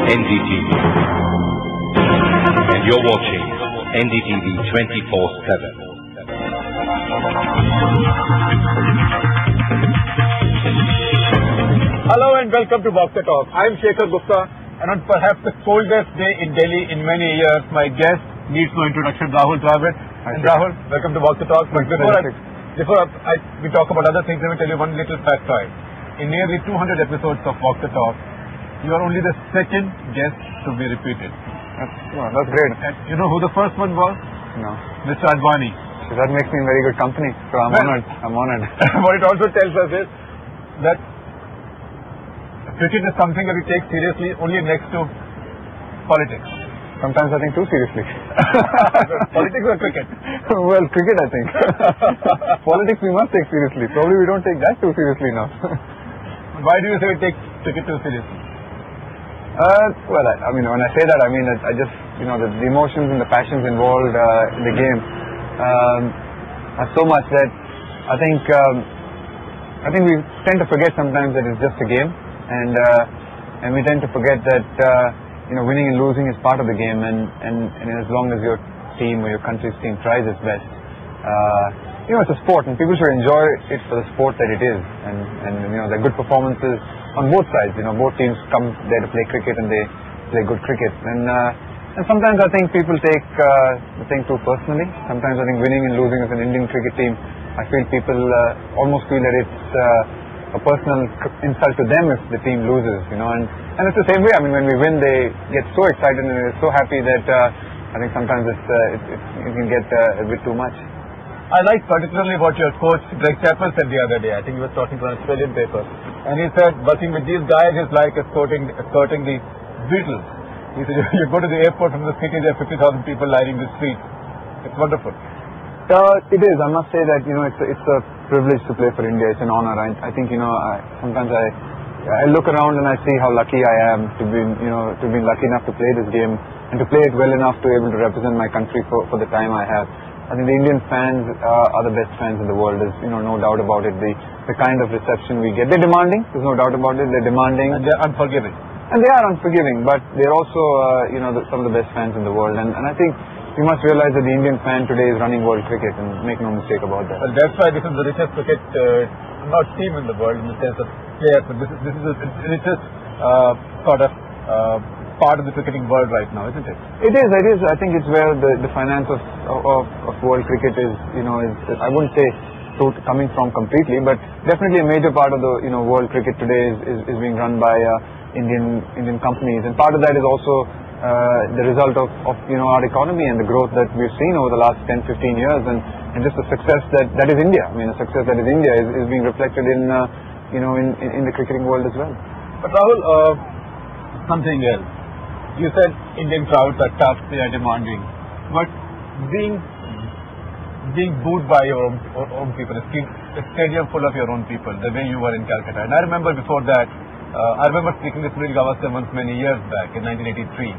NDTV. And you're watching NDTV 24/7. Hello and welcome to Boxer Talk. I'm Shekhar Gupta, and on perhaps the coldest day in Delhi in many years, my guest needs no introduction, Rahul Dravid. And Rahul, welcome to Boxer Talk. But before we talk about other things, let me tell you one little factoid. In nearly 200 episodes of Boxer Talk, you are only the second guest to be repeated. That's great. And you know who the first one was? No. Mr. Advani. So that makes me in very good company. So I'm honored. What it also tells us is that cricket is something that we take seriously only next to politics. Sometimes I think too seriously. Politics or cricket? Well, cricket I think. Politics we must take seriously. Probably we don't take that too seriously now. Why do you say we take cricket too seriously? Well, I mean, when I say that, I mean that I just, the emotions and the passions involved in the game are so much that I think we tend to forget sometimes that it's just a game, and we tend to forget that winning and losing is part of the game, and as long as your team or your country's team tries its best, it's a sport, and people should enjoy it for the sport that it is, and there are good performances on both sides. Both teams come there to play cricket and they play good cricket, and sometimes I think people take the thing too personally. Sometimes I think winning and losing as an Indian cricket team, I feel people almost feel that it's a personal insult to them if the team loses, and it's the same way. I mean, when we win, they get so excited and they're so happy that I think sometimes it can get a bit too much. I like particularly what your coach Greg Chappell said the other day. I think he was talking to an Australian paper, and he said working with these guys is like escorting the Beatles. He said you go to the airport from the city, there are 50,000 people lining the streets. It's wonderful. It is. I must say that it's a privilege to play for India. It's an honor. I think sometimes I look around and I see how lucky I am to be lucky enough to play this game and to play it well enough to be able to represent my country for the time I have. I think the Indian fans are the best fans in the world. There's no doubt about it. The kind of reception we get. They're demanding. There's no doubt about it. They're demanding. And they're unforgiving. And they are unforgiving, but they're also some of the best fans in the world. And I think we must realize that the Indian fan today is running world cricket, and make no mistake about that. Well, that's why this is the richest cricket, not team in the world in the sense of players, but this is the richest sort of part of the cricketing world right now, isn't it? It is. I think it's where the finance of world cricket is, I wouldn't say coming from completely, but definitely a major part of the world cricket today is being run by Indian companies, and part of that is also the result of our economy and the growth that we've seen over the last 10-15 years, and just the success that is India. I mean, the success that is India is being reflected in the cricketing world as well. But Rahul, something else. You said Indian crowds are tough, they are demanding, but being booed by your own people, a stadium full of your own people, the way you were in Calcutta. And I remember before that, I remember speaking with Sunil Gavaskar once many years back in 1983.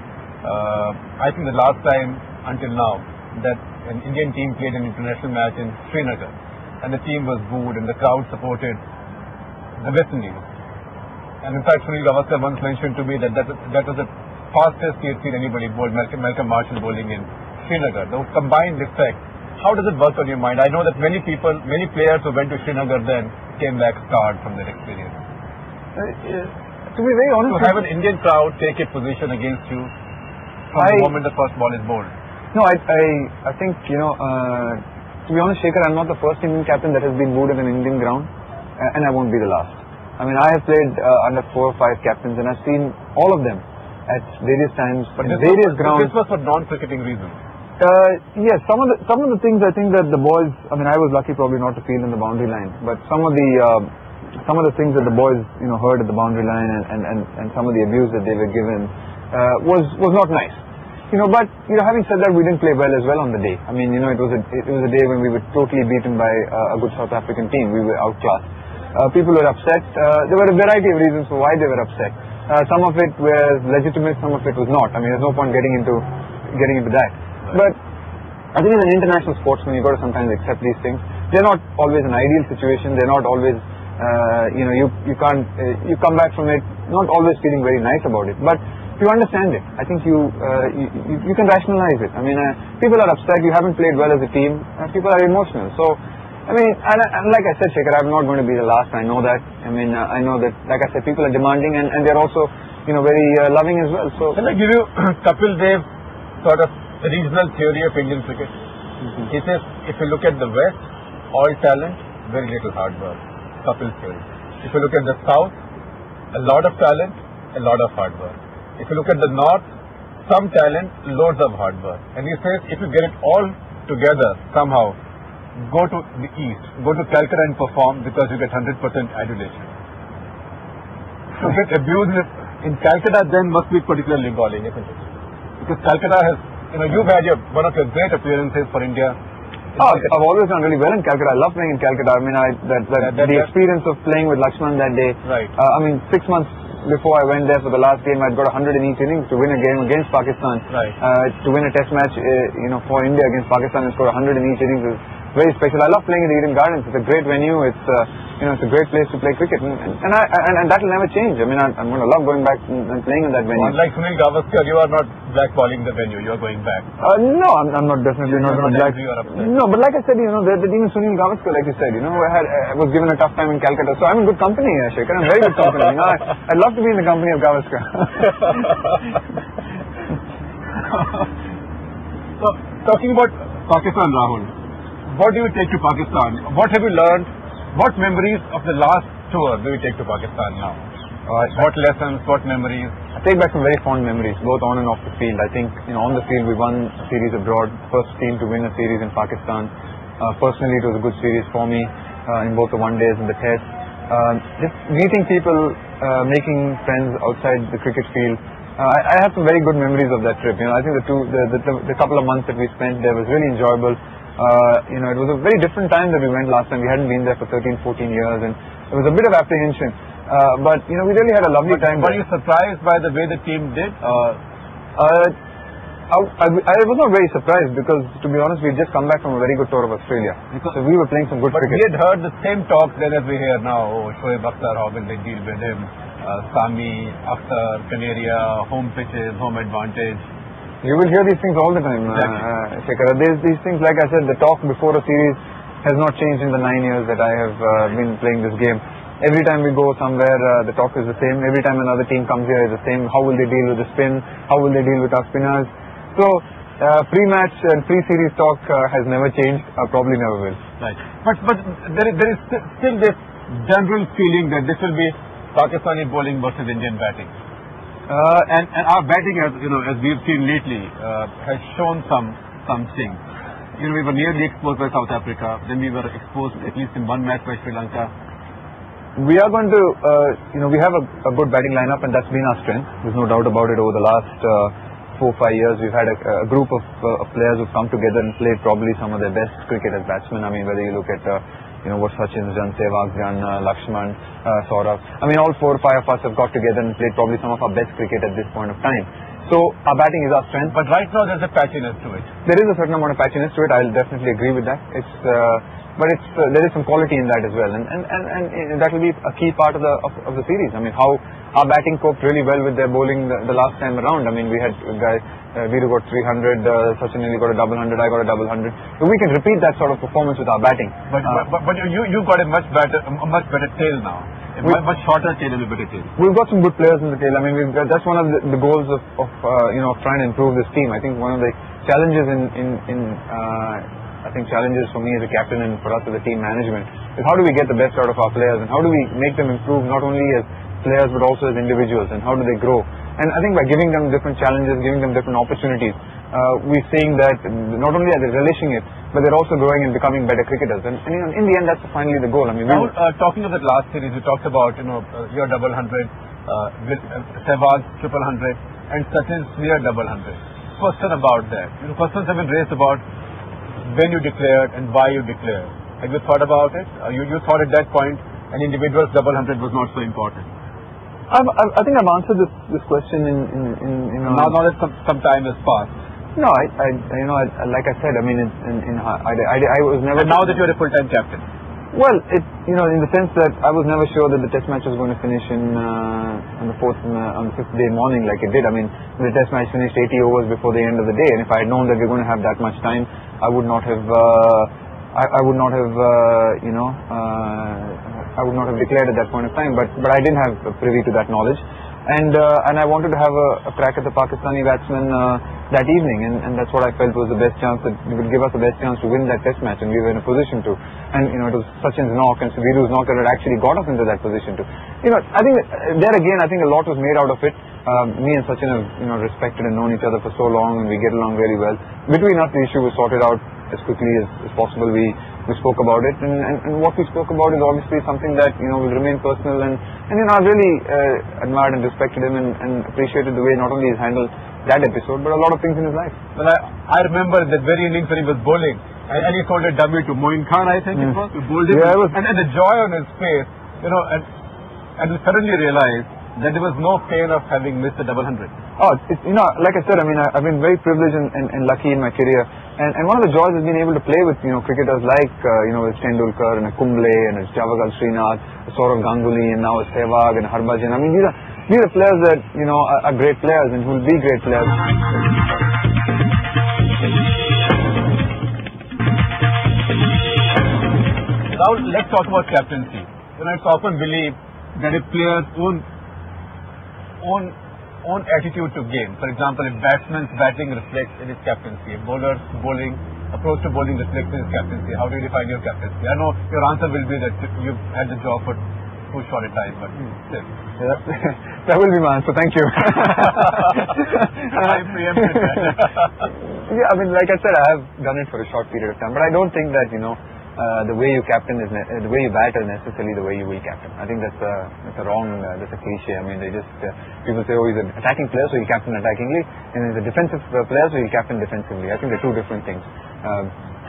I think the last time until now that an Indian team played an international match in Srinagar, and the team was booed and the crowd supported the West Indies. And in fact, Sunil Gavaskar once mentioned to me that was the fastest he had seen anybody bowl, Malcolm Marshall bowling in Srinagar. The combined effect, how does it work on your mind? I know that many players who went to Srinagar then came back scarred from that experience. To be very honest, to have an Indian crowd take a position against you from the moment the first ball is bowled. No, I think to be honest, Shekhar, I'm not the first Indian captain that has been booed at an Indian ground, and I won't be the last. I mean, I have played under 4 or 5 captains, and I've seen all of them at various times, but various grounds. This was for non-cricketing reasons. Yes, some of the things I think that the boys. I mean, I was lucky probably not to field in the boundary line, but some of the things that the boys heard at the boundary line and some of the abuse that they were given was not nice. But having said that, we didn't play well as well on the day. I mean, it was a day when we were totally beaten by a good South African team. We were outclassed. People were upset. There were a variety of reasons for why they were upset. Some of it was legitimate, some of it was not. I mean, there's no point getting into that. Right. But I think as an international sportsman, you've got to sometimes accept these things. They're not always an ideal situation. They're not always you come back from it not always feeling very nice about it. But you understand it. I think you can rationalize it. I mean, people are upset. You haven't played well as a team. People are emotional. So, I mean, and like I said, Shekhar, I'm not going to be the last. I know that. I mean, I know that, like I said, people are demanding and they're also, very loving as well. So, can I give you Kapil Dev's sort of regional theory of Indian cricket? He says, if you look at the West, all talent, very little hard work. Kapil's theory. If you look at the South, a lot of talent, a lot of hard work. If you look at the North, some talent, loads of hard work. And he says, if you get it all together somehow, go to the East, go to Calcutta and perform because you get 100% adulation. To get abused in Calcutta then must be particularly galling, isn't it? Because Calcutta has, you've had one of your great appearances for India. I've always done really well in Calcutta. I love playing in Calcutta. I mean, the experience of playing with Lakshman that day. Right. 6 months before I went there for the last game, I'd got 100 in each innings to win a game against Pakistan. Right. To win a test match, for India against Pakistan and score 100 in each innings is very special. I love playing in the Eden Gardens. It's a great venue. It's it's a great place to play cricket, and that will never change. I mean, I'm going to love going back and playing in that venue. Unlike Sunil Gavaskar, you are not blackballing the venue. You are going back. No, I'm not definitely not black. No, but like I said, the even Sunil Gavaskar, like you said, I was given a tough time in Calcutta, so I'm in good company, Shekhar. I'm very good company. I'd love to be in the company of Gavaskar. So, talking about Pakistan, Rahul, what do you take to Pakistan? What have you learned? What memories of the last tour do you take to Pakistan now? What lessons, what memories? I take back some very fond memories, both on and off the field. I think, on the field we won a series abroad, first team to win a series in Pakistan. Personally, it was a good series for me in both the one days and the test. Just meeting people, making friends outside the cricket field. I have some very good memories of that trip. I think the couple of months that we spent there was really enjoyable. It was a very different time that we went last time. We hadn't been there for 13, 14 years, and there was a bit of apprehension. But we really had a lovely time. Were you surprised by the way the team did? I was not very surprised because, to be honest, we had just come back from a very good tour of Australia. So we were playing some good cricket. But we had heard the same talk then as we hear now. Shoaib Akhtar, how will they deal with him? Sami, Akhtar, Canaria, home pitches, home advantage. You will hear these things all the time, Shekhar. These things, like I said, the talk before a series has not changed in the 9 years that I have been playing this game. Every time we go somewhere, the talk is the same. Every time another team comes here, it's the same. How will they deal with the spin? How will they deal with our spinners? So, pre-match and pre-series talk has never changed. Probably never will. Right. But there is still this general feeling that this will be Pakistani bowling versus Indian batting. And our batting, as we've seen lately, has shown some sting. We were nearly exposed by South Africa. Then we were exposed at least in one match by Sri Lanka. We are going to, we have a good batting lineup, and that's been our strength. There's no doubt about it. Over the last 4 or 5 years, we've had a group of players who've come together and played probably some of their best cricket as batsmen. I mean, whether you look at what Sachin's done, Sehwag's done, Lakshman, Saurabh. I mean, all 4 or 5 of us have got together and played probably some of our best cricket at this point of time. So, our batting is our strength. But right now, there's a patchiness to it. There is a certain amount of patchiness to it. I'll definitely agree with that. But there is some quality in that as well, and that will be a key part of the series. I mean, how our batting coped really well with their bowling the last time around. I mean, we had guys, Viru got 300, Sachin nearly got a double 100, I got a double 100. So we can repeat that sort of performance with our batting. But you got a much better tail now. A much shorter tail and a better tail. We've got some good players in the tail. I mean, that's one of the goals of trying to improve this team. I think one of the challenges challenges for me as a captain and for us as a team management is how do we get the best out of our players and how do we make them improve not only as players but also as individuals, and how do they grow. And I think by giving them different challenges, giving them different opportunities, we're seeing that not only are they relishing it, but they're also growing and becoming better cricketers. And in the end, that's finally the goal. I mean, talking of that last series, you talked about your double 100, Sehwag's triple 100, and Sachin's near double 100. Question about that. Questions have been raised about when you declared and why you declared. Have you thought about it? You thought at that point an individual's double 100 was not so important. I think I've answered this question now that some time has passed. No, like I said, I mean, I was never. And now that you're a full-time captain. Well, in the sense that I was never sure that the test match was going to finish on the fifth day morning like it did. I mean, the test match finished 80 overs before the end of the day, and if I had known that we were going to have that much time, I would not have declared at that point of time. But I didn't have privy to that knowledge, and I wanted to have a crack at the Pakistani batsmen that evening, and that's what I felt was the best chance, that it would give us the best chance to win that test match, and we were in a position to. And it was Sachin's knock and Subiru's knock that had actually got us into that position to. I think there again, I think a lot was made out of it. Me and Sachin have respected and known each other for so long, and we get along really well. Between us, the issue was sorted out as quickly as possible. We spoke about it, and what we spoke about is obviously something that will remain personal, and I've really admired and respected him and appreciated the way not only he's handled that episode, but a lot of things in his life. Well, I remember that very innings when he was bowling, and he called a dummy to Moin Khan, I think it was. He bowled him, and the joy on his face, and we suddenly realized that there was no pain of having missed a double hundred. Oh, like I said, I've been very privileged and lucky in my career, and one of the joys has been able to play with cricketers like with Tendulkar and Kumble and Javagal Srinath, Saurav Ganguly, and now Sehwag and Harbhajan. I mean, these are players that are great players and who will be great players. Now let's talk about captaincy. It's often believed that a player's own attitude to game. For example, a batsman's batting reflects in his captaincy. A bowler's approach to bowling reflects in his captaincy. How do you define your captaincy? I know your answer will be that you've had the job for too short a time, but still. Yeah, that will be my answer. Thank you. I preempted that. Yeah, like I said, I have done it for a short period of time, but I don't think that the way you captain is the way you bat is necessarily the way you will captain. I think that's a wrong, that's a cliche. I mean, people say, oh, he's an attacking player, so he'll captain attackingly, and he's a defensive player, so he'll captain defensively. I think they're two different things.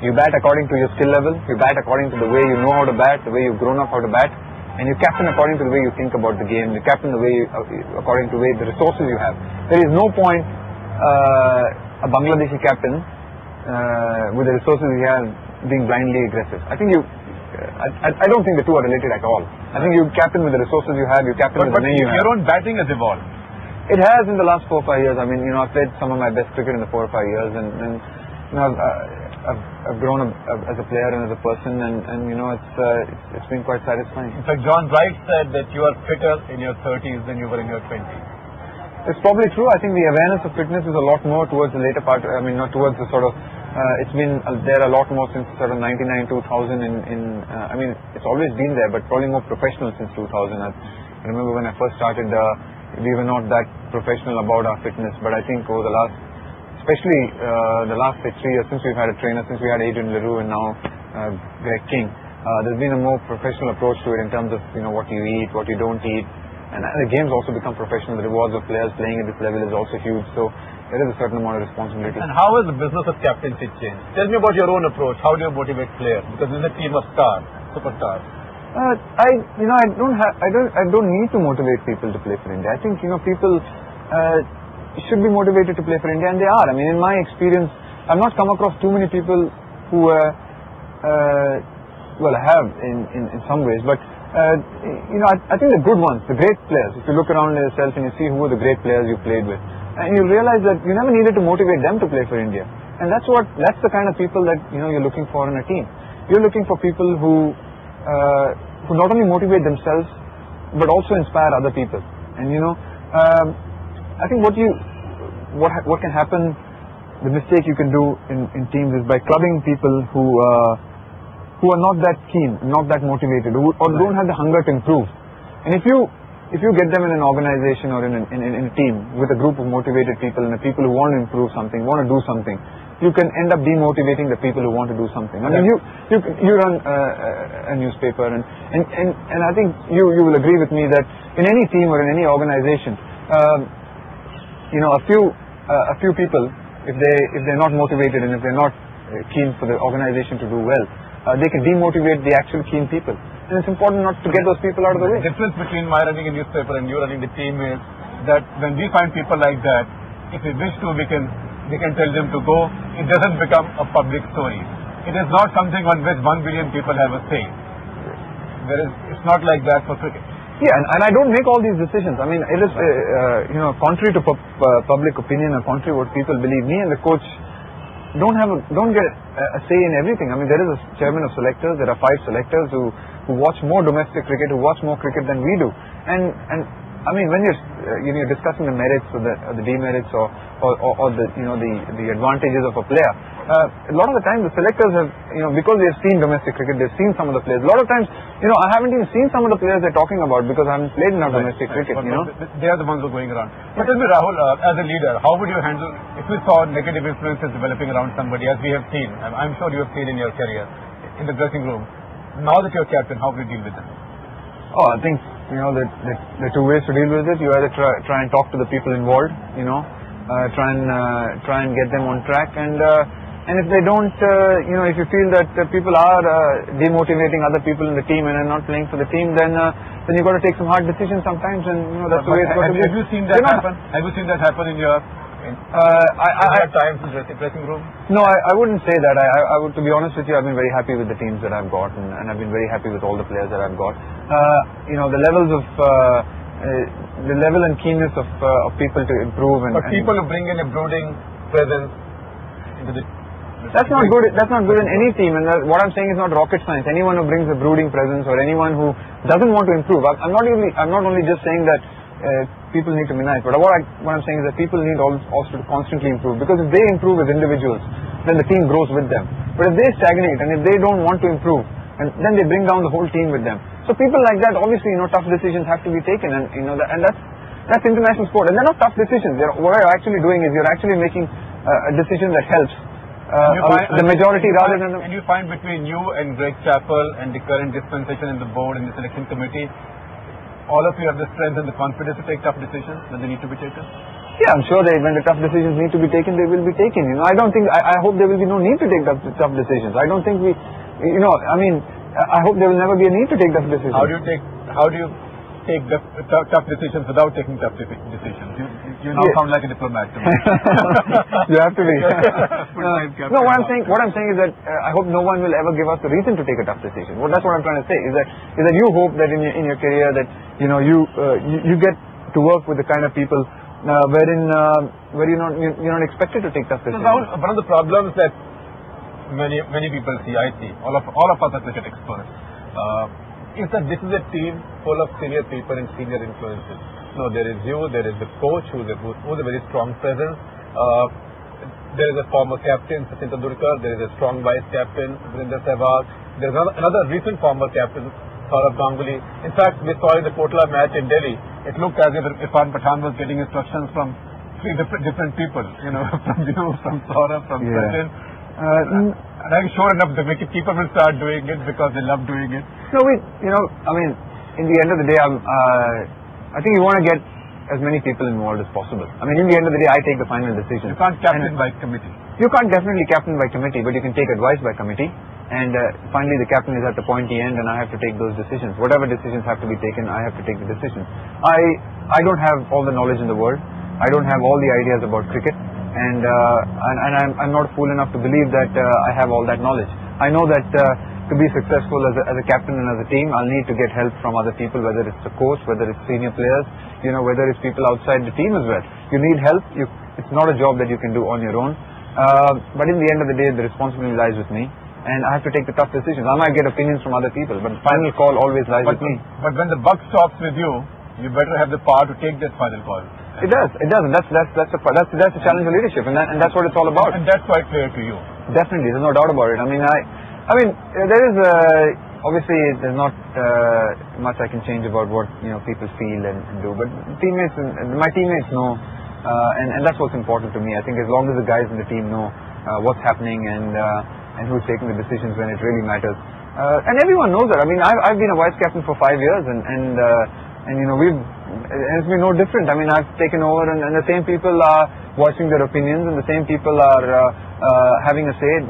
You bat according to your skill level, you bat according to the way you know how to bat, the way you've grown up how to bat, and you captain according to the way you think about the game. You captain according to the resources you have. There is no point a Bangladeshi captain with the resources he has being blindly aggressive. I think I don't think the two are related at all. I think you captain with the resources you have, you captain with the money you have. Your own batting has evolved. It has in the last 4 or 5 years. I mean, I've played some of my best cricket in the 4 or 5 years, and I've grown as a player and as a person, and it's been quite satisfying. In fact, John Wright said that you are fitter in your 30s than you were in your 20s. It's probably true. I think the awareness of fitness is a lot more towards the later part. I mean, not towards the sort of. It's been there a lot more since sort of 99, 2000. I mean, it's always been there, but probably more professional since 2000. I remember when I first started, we were not that professional about our fitness. But I think over the last, especially the last 3 years, since we've had a trainer, since we had Adrian Leroux and now Greg King, there's been a more professional approach to it in terms of what you eat, what you don't eat. And the game's also become professional. The rewards of players playing at this level is also huge. So there is a certain amount of responsibility. And how has the business of captaincy changed? Tell me about your own approach. How do you motivate players? Because this is a team of stars, superstars. I don't need to motivate people to play for India. I think people should be motivated to play for India, and they are. I mean, in my experience, I've not come across too many people who I have in some ways, but. I think the good ones, the great players, if you look around yourself and you see who are the great players you played with, and you realize that you never needed to motivate them to play for India. And that's the kind of people that you're looking for in a team. You're looking for people who not only motivate themselves but also inspire other people. And I think what can happen, the mistake you can do in teams is by clubbing people who are not that keen, not that motivated, or don't have the hunger to improve. And if you get them in an organization or in a team with a group of motivated people and the people who want to improve something, want to do something, you can end up demotivating the people who want to do something. I mean, you run a newspaper, and I think you will agree with me that in any team or in any organization, a few people, if they're not motivated and if they're not keen for the organization to do well, they can demotivate the actual keen people. And it's important not to get those people out of the way. The difference between my running a newspaper and you running the team is that when we find people like that, if we wish to, we can tell them to go. It doesn't become a public story. It is not something on which 1 billion people have a say. It's not like that for cricket. Yeah, and I don't make all these decisions. I mean, it is, contrary to public opinion or contrary to what people believe, me and the coach don't get a say in everything. I mean, there is a chairman of selectors. There are 5 selectors who watch more domestic cricket, who watch more cricket than we do. And I mean, when you're discussing the merits or the demerits or the advantages of a player, a lot of the time the selectors have, because they've seen domestic cricket, they've seen some of the players. A lot of times, I haven't even seen some of the players they're talking about because I haven't played enough domestic cricket. They are the ones who are going around. But tell me, Rahul, as a leader, how would you handle if we saw negative influences developing around somebody, as we have seen? I'm sure you have seen in your career in the dressing room. Now that you're captain, how would you deal with them? Oh, I think there are 2 ways to deal with it. You either try and talk to the people involved, try and get them on track, and if they don't, if you feel that people are demotivating other people in the team and are not playing for the team, then you've got to take some hard decisions sometimes, and that's the way it's got to be. Have you seen that happen? Have you seen that happen in your times in the dressing room? No, I wouldn't say that. I would, to be honest with you, I've been very happy with the teams that I've got, and I've been very happy with all the players that I've got. The levels of the level and keenness of people to improve, but people who bring in a brooding presence into the that's not good. That's not good in any team. And what I'm saying is not rocket science. Anyone who brings a brooding presence or anyone who doesn't want to improve. I'm not only just saying that people need to be nice, but what I'm saying is that people need also to constantly improve, because if they improve as individuals, then the team grows with them. But if they stagnate and if they don't want to improve, and then they bring down the whole team with them. So people like that, obviously, tough decisions have to be taken, and and that's international sport. And they're not tough decisions. What you're actually doing is you're actually making a decision that helps the majority rather than. And you find between you and Greg Chappell and the current dispensation in the board and the selection committee, all of you have the strength and the confidence to take tough decisions when they need to be taken? Yeah, I'm sure that when the tough decisions need to be taken, they will be taken. I don't think. I hope there will be no need to take tough decisions. I don't think we. I hope there will never be a need to take tough decisions. How do you take tough decisions without taking tough decisions? You now sound like a diplomat to me. You have to be. No, what I'm saying is that I hope no one will ever give us the reason to take a tough decision. Well, that's what I'm trying to say. Is that you hope that in your career that you get to work with the kind of people where you're not expected to take tough decisions. So one of the problems that many people see, I see, all of us are cricket experts, is that this is a team full of senior people and senior influences. No, there is you, there is the coach who's a very strong presence. There is a former captain, Sachin Tendulkar. There is a strong vice captain, Virender Sehwag. There is another recent former captain, Saurabh Ganguly. In fact, we saw in the Kotla match in Delhi, it looked as if Irfan Pathan was getting instructions from 3 different people. From you, from Saurabh, from Sachin. And I'm sure enough the wicket keeper will start doing it because they love doing it. No, in the end of the day, I think you want to get as many people involved as possible. I mean, in the end of the day, I take the final decision. You can't captain by committee. You can't definitely captain by committee, but you can take advice by committee. And finally, the captain is at the pointy end, and I have to take those decisions. Whatever decisions have to be taken, I have to take the decisions. I don't have all the knowledge in the world. I don't have all the ideas about cricket. And I'm not fool enough to believe that I have all that knowledge. I know that to be successful as a captain and as a team, I'll need to get help from other people, whether it's the coach, whether it's senior players, whether it's people outside the team as well. You need help. It's not a job that you can do on your own. But in the end of the day, the responsibility lies with me, and I have to take the tough decisions. I might get opinions from other people, but the final call always lies with me. But when the buck stops with you, you better have the power to take that final call. It does, and that's the challenge of leadership, and that's what it's all about. And that's quite clear to you. Definitely, there's no doubt about it. I mean, there is obviously there's not much I can change about what people feel and do, but my teammates know, and that's what's important to me. I think as long as the guys in the team know what's happening and who's taking the decisions when it really matters, and everyone knows that. I mean, I've been a vice captain for 5 years, and it's been no different. I mean, I've taken over, and the same people are voicing their opinions, and the same people are having a say.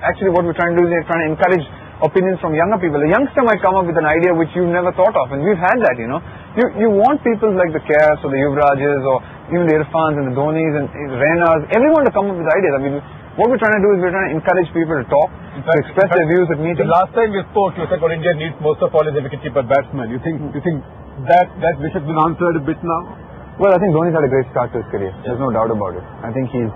Actually, what we're trying to do is we're trying to encourage opinions from younger people. A youngster might come up with an idea which you've never thought of, and we've had that. You want people like the Kairs or the Yuvrajas or even the Irfans and the Dhonis and Rainas, everyone to come up with ideas. I mean, what we're trying to do is we're trying to encourage people to talk, to express their views at meetings. The last time we spoke, you said what India needs most of all is a wicketkeeper batsman. You think that wish has been answered a bit now? Well, I think Dhoni's had a great start to his career. There's no doubt about it. I think he's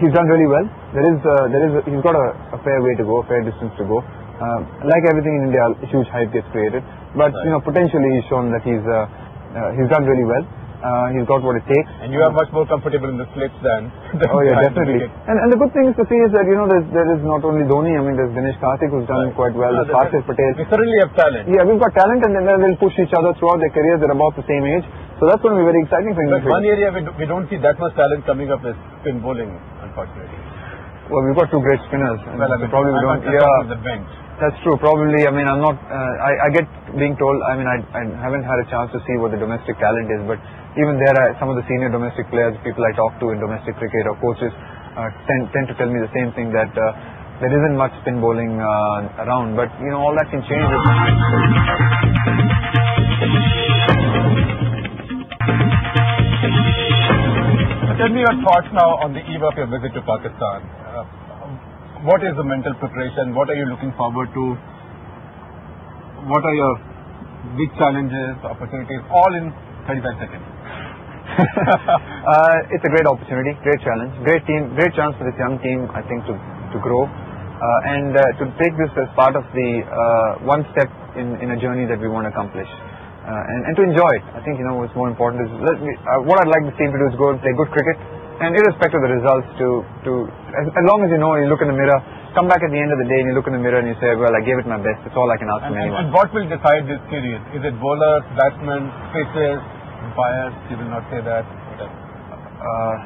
he's done really well. He's got a fair way to go, a fair distance to go. Like everything in India, a huge hype gets created. But potentially he's shown that he's done really well. He's got what it takes. And you are much more comfortable in the slips than oh yeah, definitely. And the good thing is to see is that there is not only Dhoni. I mean, there's Dinesh Karthik who's done quite well. There's Harshit Patel. We certainly have talent. Yeah, we've got talent, and then they'll push each other throughout their careers. They're about the same age, so that's going to be very exciting for India. But one area we don't see that much talent coming up is spin bowling, unfortunately. Well, we've got two great spinners. Well, I mean, probably we don't. Yeah, the bench. That's true. Probably. I mean, I'm not. I get being told. I mean, I haven't had a chance to see what the domestic talent is, but even there, some of the senior domestic players, people I talk to in domestic cricket or coaches, tend to tell me the same thing, that there isn't much spin bowling around. But all that can change. Tell me your thoughts now on the eve of your visit to Pakistan. What is the mental preparation? What are you looking forward to? What are your big challenges, opportunities, all in 35 seconds? It's a great opportunity, great challenge, great team, great chance for this young team, I think, to grow and to take this as part of the one step in a journey that we want to accomplish. And to enjoy it. I think what's more important is what I'd like the team to do is go and play good cricket, and irrespective of the results, as long as you look in the mirror, come back at the end of the day and you look in the mirror and you say, well, I gave it my best. That's all I can ask from anyone. And what will decide this series? Is it bowlers, batsmen, pitchers, umpires? You will not say that.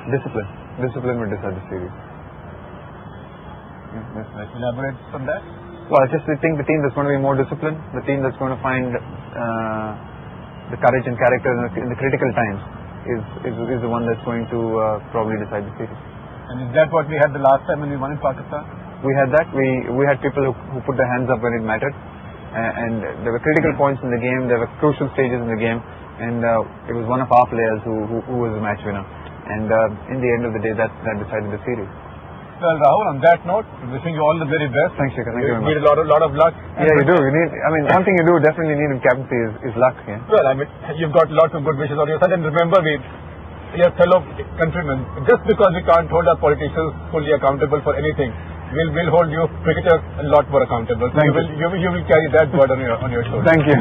Discipline. Discipline will decide the series. Let's elaborate on that. Well, I just think the team that's going to be more disciplined, the team that's going to find the courage and character in the critical times is the one that's going to probably decide the series. And is that what we had the last time when we won in Pakistan? We had that. We had people who put their hands up when it mattered, and there were critical points in the game. There were crucial stages in the game, and it was one of our players who was the match winner. And in the end of the day, that decided the series. Well, Rahul, on that note, wishing you all the very best. Thanks, Shekhar. Thank you very much. You need a lot of luck. Yeah, you do. One thing you do definitely need in captaincy is luck. Yeah. Well, I mean, you've got lots of good wishes on your side. And remember, your fellow countrymen, just because we can't hold our politicians fully accountable for anything, we'll hold you cricketers a lot more accountable. So you will carry that burden on your shoulders. Thank you.